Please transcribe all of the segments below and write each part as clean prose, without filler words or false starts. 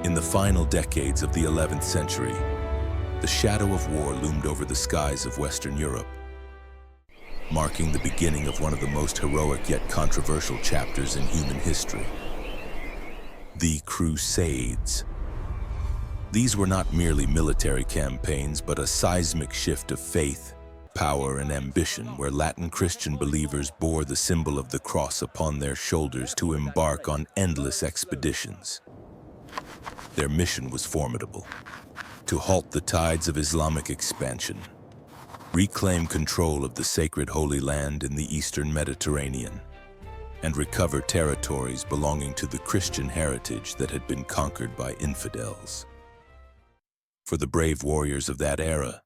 In the final decades of the 11th century, the shadow of war loomed over the skies of Western Europe, marking the beginning of one of the most heroic yet controversial chapters in human history: the Crusades. These were not merely military campaigns, but a seismic shift of faith, power, and ambition where Latin Christian believers bore the symbol of the cross upon their shoulders to embark on endless expeditions. Their mission was formidable: to halt the tides of Islamic expansion, reclaim control of the sacred Holy Land in the Eastern Mediterranean, and recover territories belonging to the Christian heritage that had been conquered by infidels. For the brave warriors of that era,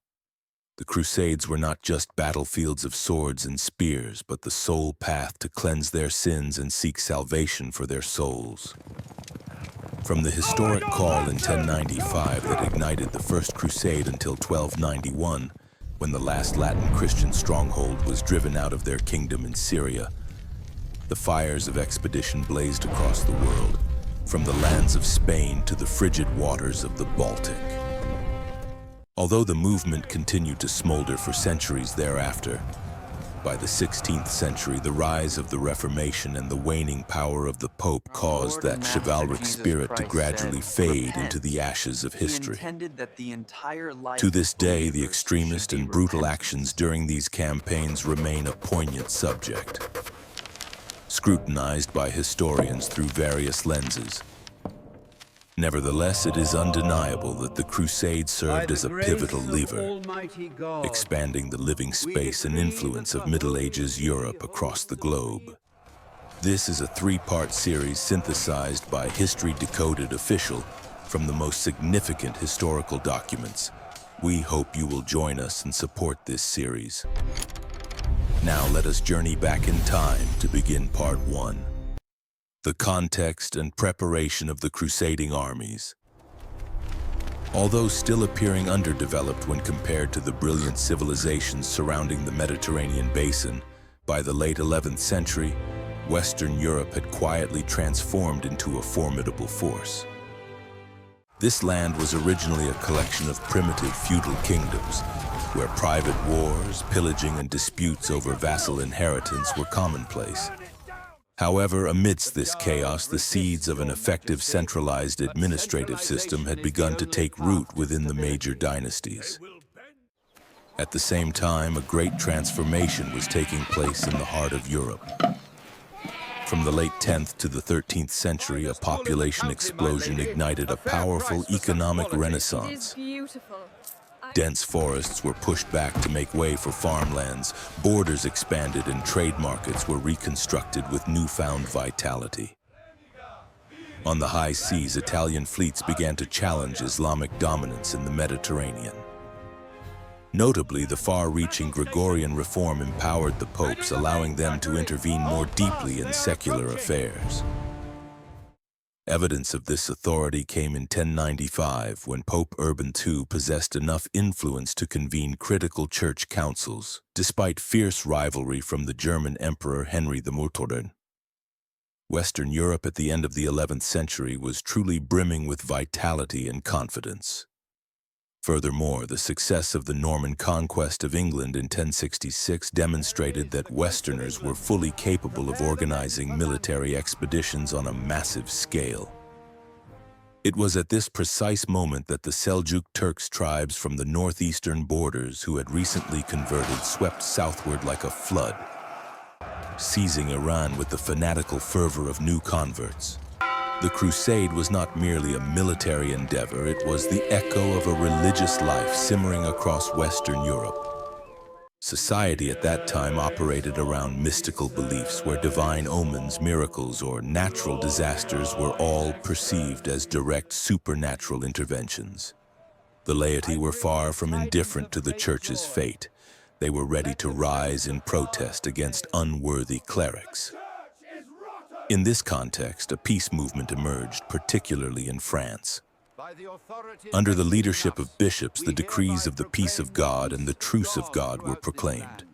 the Crusades were not just battlefields of swords and spears, but the sole path to cleanse their sins and seek salvation for their souls. From the historic call in 1095 that ignited the First Crusade until 1291, when the last Latin Christian stronghold was driven out of their kingdom in Syria, the fires of expedition blazed across the world, from the lands of Spain to the frigid waters of the Baltic. Although the movement continued to smolder for centuries thereafter, by the 16th century, the rise of the Reformation and the waning power of the Pope caused that chivalric spirit to gradually fade into the ashes of history. To this day, the extremist and brutal actions during these campaigns remain a poignant subject, scrutinized by historians through various lenses. Nevertheless, it is undeniable that the Crusades served as a pivotal lever, expanding the living space and influence of Middle Ages Europe across the globe. This is a three-part series synthesized by History Decoded Official from the most significant historical documents. We hope you will join us and support this series. Now let us journey back in time to begin Part 1. The context and preparation of the crusading armies. Although still appearing underdeveloped when compared to the brilliant civilizations surrounding the Mediterranean basin, by the late 11th century, Western Europe had quietly transformed into a formidable force. This land was originally a collection of primitive feudal kingdoms, where private wars, pillaging, and disputes over vassal inheritance were commonplace. However, amidst this chaos, the seeds of an effective centralized administrative system had begun to take root within the major dynasties. At the same time, a great transformation was taking place in the heart of Europe. From the late 10th to the 13th century, a population explosion ignited a powerful economic renaissance. Dense forests were pushed back to make way for farmlands, borders expanded, and trade markets were reconstructed with newfound vitality. On the high seas, Italian fleets began to challenge Islamic dominance in the Mediterranean. Notably, the far-reaching Gregorian reform empowered the popes, allowing them to intervene more deeply in secular affairs. Evidence of this authority came in 1095, when Pope Urban II possessed enough influence to convene critical church councils, despite fierce rivalry from the German Emperor Henry the Modern. Western Europe at the end of the 11th century was truly brimming with vitality and confidence. Furthermore, the success of the Norman conquest of England in 1066 demonstrated that Westerners were fully capable of organizing military expeditions on a massive scale. It was at this precise moment that the Seljuk Turks tribes from the northeastern borders who had recently converted swept southward like a flood, seizing Iran with the fanatical fervor of new converts. The Crusade was not merely a military endeavor, it was the echo of a religious life simmering across Western Europe. Society at that time operated around mystical beliefs where divine omens, miracles, or natural disasters were all perceived as direct supernatural interventions. The laity were far from indifferent to the Church's fate. They were ready to rise in protest against unworthy clerics. In this context, a peace movement emerged, particularly in France. Under the leadership of bishops, the decrees of the peace of God and the truce of God were proclaimed.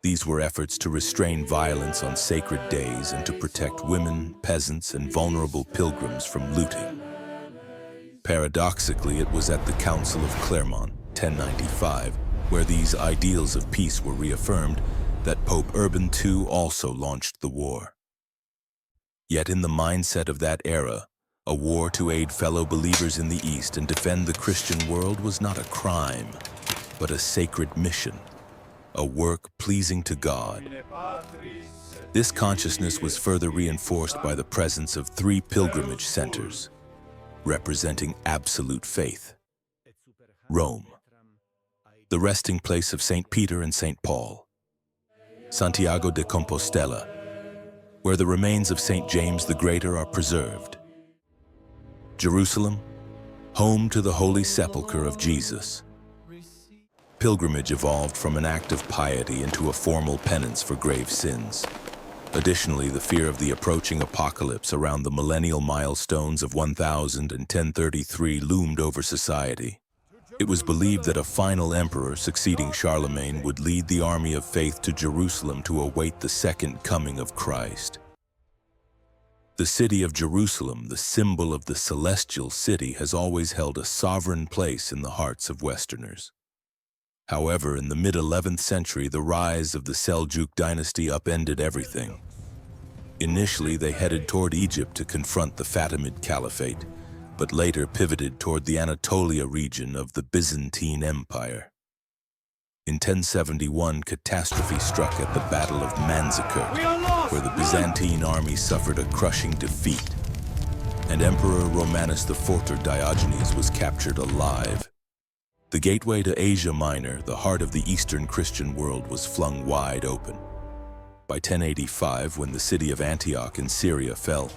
These were efforts to restrain violence on sacred days and to protect women, peasants, and vulnerable pilgrims from looting. Paradoxically, it was at the Council of Clermont, 1095, where these ideals of peace were reaffirmed, that Pope Urban II also launched the war. Yet in the mindset of that era, a war to aid fellow believers in the East and defend the Christian world was not a crime, but a sacred mission, a work pleasing to God. This consciousness was further reinforced by the presence of 3 pilgrimage centers, representing absolute faith. Rome, the resting place of St. Peter and St. Paul. Santiago de Compostela, where the remains of St. James the Greater are preserved. Jerusalem, home to the Holy Sepulchre of Jesus. Pilgrimage evolved from an act of piety into a formal penance for grave sins. Additionally, the fear of the approaching apocalypse around the millennial milestones of 1000 and 1033 loomed over society. It was believed that a final emperor succeeding Charlemagne would lead the army of faith to Jerusalem to await the second coming of Christ. The city of Jerusalem, the symbol of the celestial city, has always held a sovereign place in the hearts of Westerners. However, in the mid-11th century, the rise of the Seljuk dynasty upended everything. Initially, they headed toward Egypt to confront the Fatimid Caliphate, but later pivoted toward the Anatolia region of the Byzantine Empire. In 1071, catastrophe struck at the Battle of Manzikert, where the Byzantine army suffered a crushing defeat, and Emperor Romanus IV, or Diogenes, was captured alive. The gateway to Asia Minor, the heart of the Eastern Christian world, was flung wide open. By 1085, when the city of Antioch in Syria fell,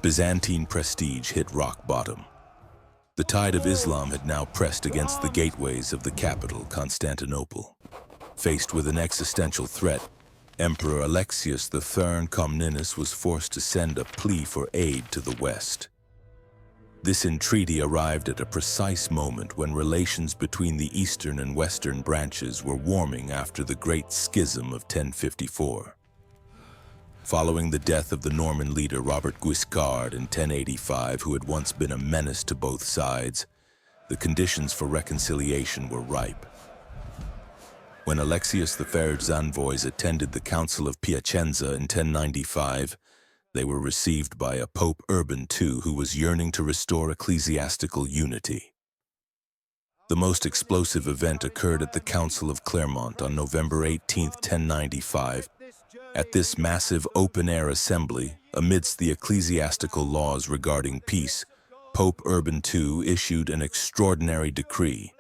Byzantine prestige hit rock bottom. The tide of Islam had now pressed against the gateways of the capital, Constantinople. Faced with an existential threat, Emperor Alexius III Comnenus was forced to send a plea for aid to the West. This entreaty arrived at a precise moment when relations between the eastern and western branches were warming after the Great Schism of 1054. Following the death of the Norman leader Robert Guiscard in 1085, who had once been a menace to both sides, the conditions for reconciliation were ripe. When Alexius III's envoys attended the Council of Piacenza in 1095, they were received by a Pope Urban II who was yearning to restore ecclesiastical unity. The most explosive event occurred at the Council of Clermont on November 18, 1095. At this massive open-air assembly, amidst the ecclesiastical laws regarding peace, Pope Urban II issued an extraordinary decree,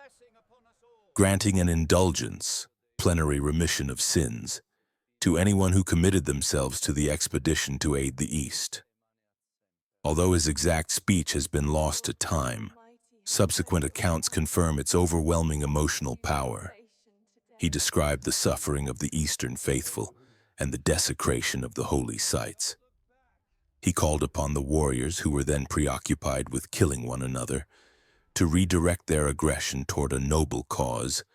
granting an indulgence, plenary remission of sins, to anyone who committed themselves to the expedition to aid the East. Although his exact speech has been lost to time, subsequent accounts confirm its overwhelming emotional power. He described the suffering of the Eastern faithful and the desecration of the holy sites. He called upon the warriors, who were then preoccupied with killing one another, to redirect their aggression toward a noble cause,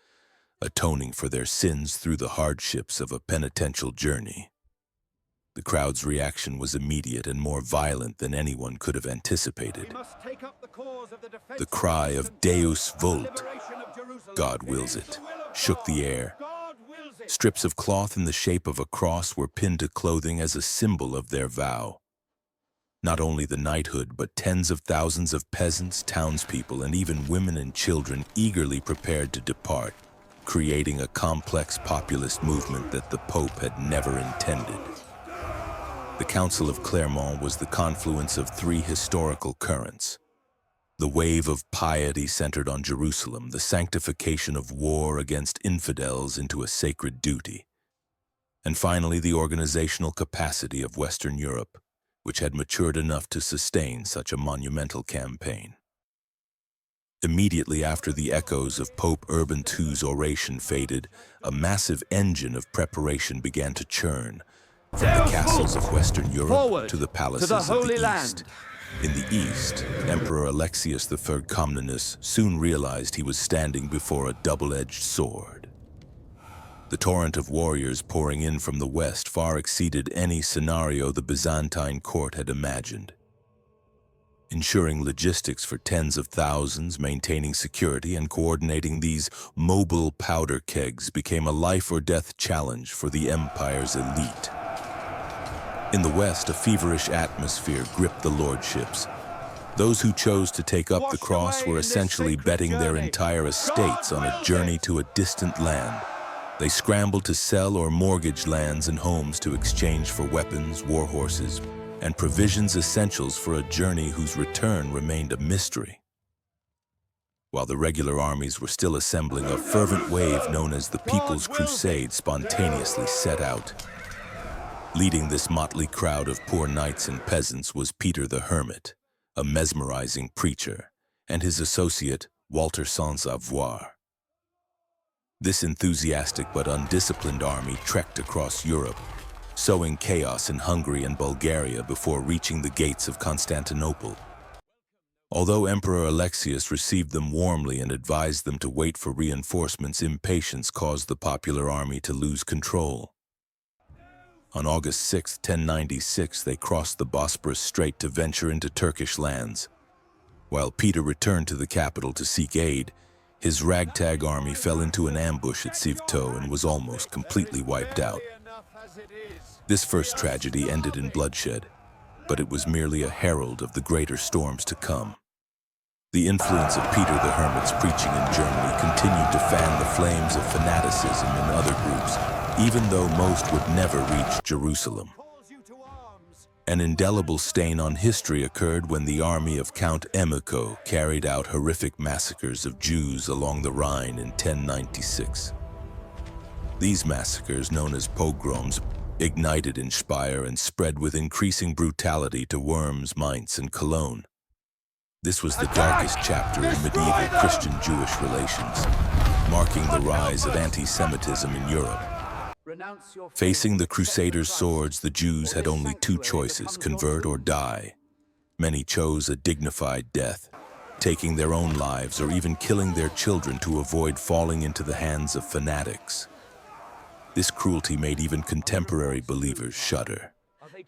atoning for their sins through the hardships of a penitential journey. The crowd's reaction was immediate and more violent than anyone could have anticipated. The cry of Deus Vult, God wills it, shook the air. Strips of cloth in the shape of a cross were pinned to clothing as a symbol of their vow. Not only the knighthood, but tens of thousands of peasants, townspeople, and even women and children eagerly prepared to depart, creating a complex populist movement that the Pope had never intended. The Council of Clermont was the confluence of 3 historical currents. The wave of piety centered on Jerusalem, the sanctification of war against infidels into a sacred duty. And finally, the organizational capacity of Western Europe, which had matured enough to sustain such a monumental campaign. Immediately after the echoes of Pope Urban II's oration faded, a massive engine of preparation began to churn, from the castles of Western Europe to the palaces of the East. In the East, Emperor Alexius III Comnenus soon realized he was standing before a double-edged sword. The torrent of warriors pouring in from the West far exceeded any scenario the Byzantine court had imagined. ensuring logistics for tens of thousands, maintaining security, and coordinating these mobile powder kegs became a life-or-death challenge for the Empire's elite. In the West, a feverish atmosphere gripped the lordships. Those who chose to take up the cross were essentially betting their entire estates on a journey to a distant land. They scrambled to sell or mortgage lands and homes to exchange for weapons, war horses, and provisions essentials for a journey whose return remained a mystery. While the regular armies were still assembling, a fervent wave known as the People's Crusade spontaneously set out. Leading this motley crowd of poor knights and peasants was Peter the Hermit, a mesmerizing preacher, and his associate, Walter Sans-Avoir. This enthusiastic but undisciplined army trekked across Europe, sowing chaos in Hungary and Bulgaria before reaching the gates of Constantinople. Although Emperor Alexius received them warmly and advised them to wait for reinforcements, impatience caused the popular army to lose control. On August 6, 1096, they crossed the Bosporus Strait to venture into Turkish lands. While Peter returned to the capital to seek aid, his ragtag army fell into an ambush at Civito and was almost completely wiped out. This first tragedy ended in bloodshed, but it was merely a herald of the greater storms to come. The influence of Peter the Hermit's preaching in Germany continued to fan the flames of fanaticism in other groups, even though most would never reach Jerusalem. An indelible stain on history occurred when the army of Count Emico carried out horrific massacres of Jews along the Rhine in 1096. These massacres, known as pogroms, ignited in Speyer and spread with increasing brutality to Worms, Mainz, and Cologne. This was the darkest chapter in medieval Christian-Jewish relations, marking the rise of anti-Semitism in Europe. Facing the Crusaders' swords, the Jews had only two choices: convert or die. Many chose a dignified death, taking their own lives or even killing their children to avoid falling into the hands of fanatics. This cruelty made even contemporary believers shudder,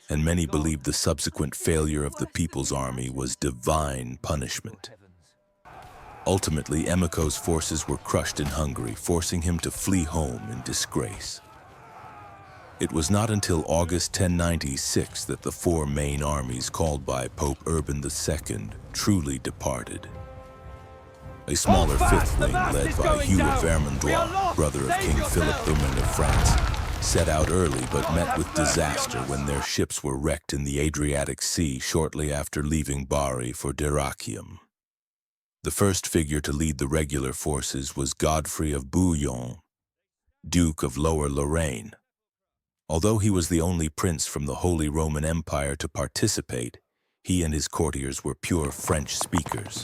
and many believed the subsequent failure of the People's Army was divine punishment. Ultimately, Emico's forces were crushed in Hungary, forcing him to flee home in disgrace. It was not until August 1096 that the four main armies called by Pope Urban II truly departed. A smaller fifth wing, led by Hugh of Vermandois, brother of King Philip II of France, set out early but met with disaster when their ships were wrecked in the Adriatic Sea shortly after leaving Bari for Dyrrhachium. The first figure to lead the regular forces was Godfrey of Bouillon, Duke of Lower Lorraine. Although he was the only prince from the Holy Roman Empire to participate, he and his courtiers were pure French speakers.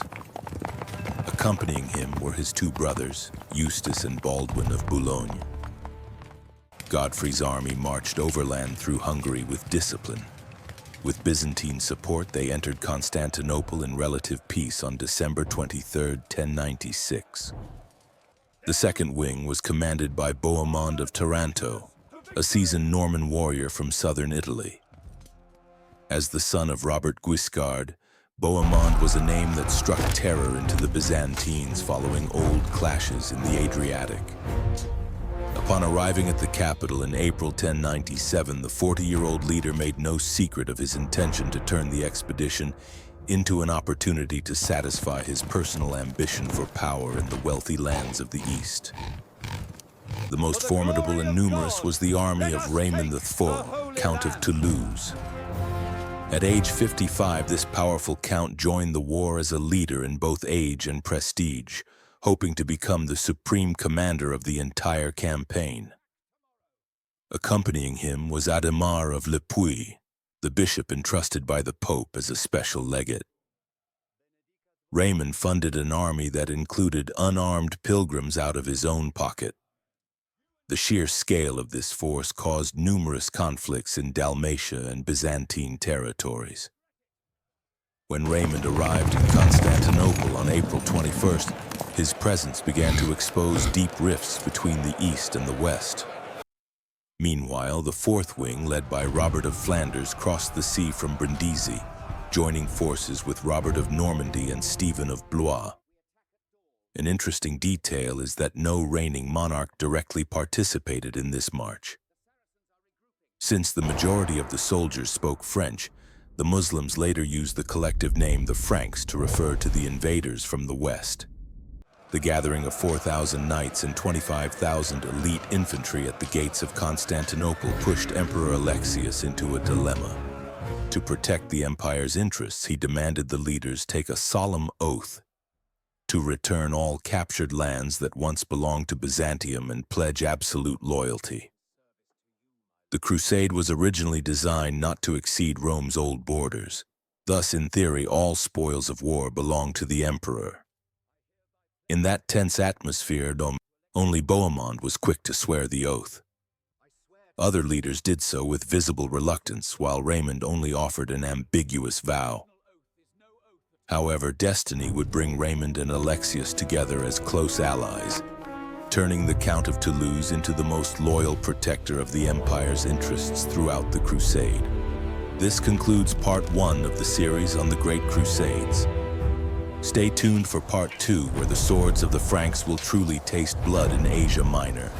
Accompanying him were his two brothers, Eustace and Baldwin of Boulogne. Godfrey's army marched overland through Hungary with discipline. With Byzantine support, they entered Constantinople in relative peace on December 23, 1096. The second wing was commanded by Bohemond of Taranto, a seasoned Norman warrior from southern Italy. As the son of Robert Guiscard, Bohemond was a name that struck terror into the Byzantines following old clashes in the Adriatic. Upon arriving at the capital in April 1097, the 40-year-old leader made no secret of his intention to turn the expedition into an opportunity to satisfy his personal ambition for power in the wealthy lands of the East. The most formidable and numerous was the army of Raymond IV, Count of Toulouse. At age 55, this powerful count joined the war as a leader in both age and prestige, hoping to become the supreme commander of the entire campaign. Accompanying him was Adhemar of Le Puy, the bishop entrusted by the Pope as a special legate. Raymond funded an army that included unarmed pilgrims out of his own pocket. The sheer scale of this force caused numerous conflicts in Dalmatia and Byzantine territories. When Raymond arrived in Constantinople on April 21st, his presence began to expose deep rifts between the East and the West. Meanwhile, the fourth wing, led by Robert of Flanders, crossed the sea from Brindisi, joining forces with Robert of Normandy and Stephen of Blois. An interesting detail is that no reigning monarch directly participated in this march. Since the majority of the soldiers spoke French, the Muslims later used the collective name the Franks to refer to the invaders from the west. The gathering of 4,000 knights and 25,000 elite infantry at the gates of Constantinople pushed Emperor Alexius into a dilemma. To protect the empire's interests, he demanded the leaders take a solemn oath to return all captured lands that once belonged to Byzantium and pledge absolute loyalty. The crusade was originally designed not to exceed Rome's old borders. Thus, in theory, all spoils of war belonged to the emperor. In that tense atmosphere, only Bohemond was quick to swear the oath. Other leaders did so with visible reluctance, while Raymond only offered an ambiguous vow. However, destiny would bring Raymond and Alexius together as close allies, turning the Count of Toulouse into the most loyal protector of the empire's interests throughout the crusade. This concludes part 1 of the series on the Great Crusades. Stay tuned for part 2, where the swords of the Franks will truly taste blood in Asia Minor.